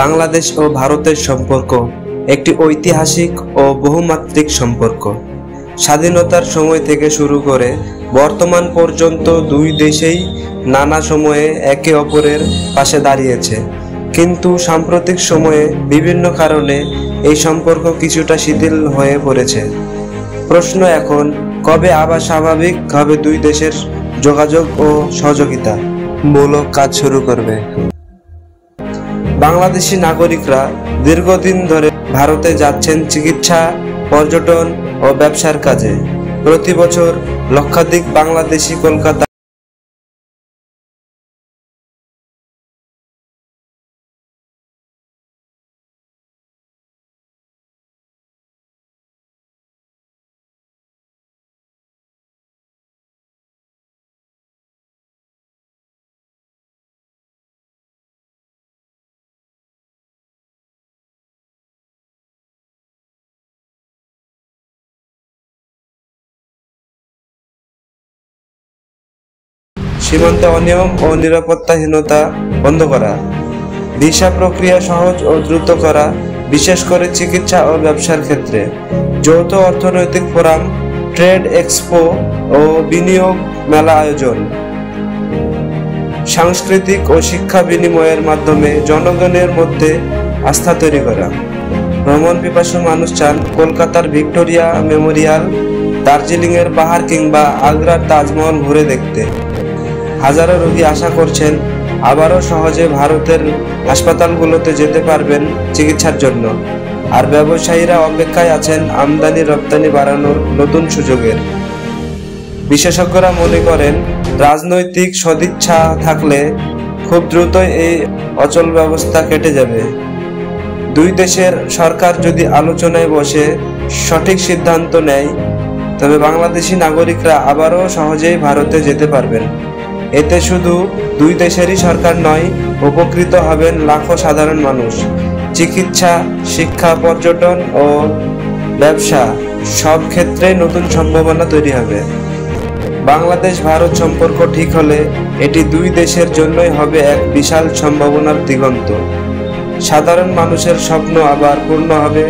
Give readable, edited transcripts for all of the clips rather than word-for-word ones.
বাংলাদেশ ও ভারতের সম্পর্ক একটি ঐতিহাসিক ও বহুমাত্রিক সম্পর্ক। স্বাধীনতার সময় থেকে শুরু করে বর্তমান পর্যন্ত দুই দেশেই নানা সময়ে একে অপরের পাশে দাঁড়িয়েছে, কিন্তু সাম্প্রতিক সময়ে বিভিন্ন কারণে এই সম্পর্ক কিছুটা শিথিল হয়ে পড়েছে। প্রশ্ন এখন, কবে আবার স্বাভাবিকভাবে দুই দেশের যোগাযোগ ও সহযোগিতা মূলক কাজ শুরু করবে? বাংলাদেশি নাগরিকরা দীর্ঘদিন ধরে ভারতে যাচ্ছেন চিকিৎসা, পর্যটন ও ব্যবসার কাজে। প্রতি বছর লক্ষাধিক বাংলাদেশি কলকাতা সীমান্তে অনিয়ম ও নিরাপত্তাহীনতা বন্ধ করা, ভিসা প্রক্রিয়া সহজ ও দ্রুত করা, বিশেষ করে চিকিৎসা ও ব্যবসার ক্ষেত্রে। যৌথ অর্থনৈতিক ফোরাম, ট্রেড এক্সপো ও বিনিয়োগ মেলা আয়োজন। সাংস্কৃতিক ও শিক্ষা বিনিময়ের মাধ্যমে জনগণের মধ্যে আস্থা তৈরি করা। ভ্রমণ পিপাসু মানুষ চান কলকাতার ভিক্টোরিয়া মেমোরিয়াল, দার্জিলিংয়ের পাহাড় কিংবা আগ্রার তাজমহল ঘুরে দেখতে। হাজারো রোগী আশা করছেন আবারও সহজে ভারতের হাসপাতালগুলোতে যেতে পারবেন চিকিৎসার জন্য, আর ব্যবসায়ীরা অপেক্ষায় আছেন আমদানি রপ্তানি বাড়ানোর নতুন সুযোগের। বিশেষজ্ঞরা মনে করেন রাজনৈতিক সদিচ্ছা থাকলে খুব দ্রুতই এই অচল ব্যবস্থা কেটে যাবে। দুই দেশের সরকার যদি আলোচনায় বসে সঠিক সিদ্ধান্ত নেয়, তবে বাংলাদেশি নাগরিকরা আবারও সহজেই ভারতে যেতে পারবেন। এতে শুধু দুই দেশেরই সরকার নয়, উপকৃত হবেন লাখো সাধারণ মানুষ। চিকিৎসা, শিক্ষা, পর্যটন ও ব্যবসা সব ক্ষেত্রে নতুন সম্ভাবনা তৈরি হবে। বাংলাদেশ ভারত সম্পর্ক ঠিক হলে এটি দুই দেশের জন্যই হবে এক বিশাল সম্ভাবনার দিগন্ত। সাধারণ মানুষের স্বপ্ন আবার পূর্ণ হবে,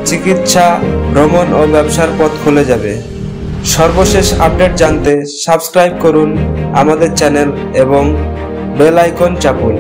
চিকিৎসা, ভ্রমণ ও ব্যবসার পথ খুলে যাবে। সর্বশেষ আপডেট জানতে সাবস্ক্রাইব করুন আমাদের চ্যানেল এবং বেল আইকন চাপুন।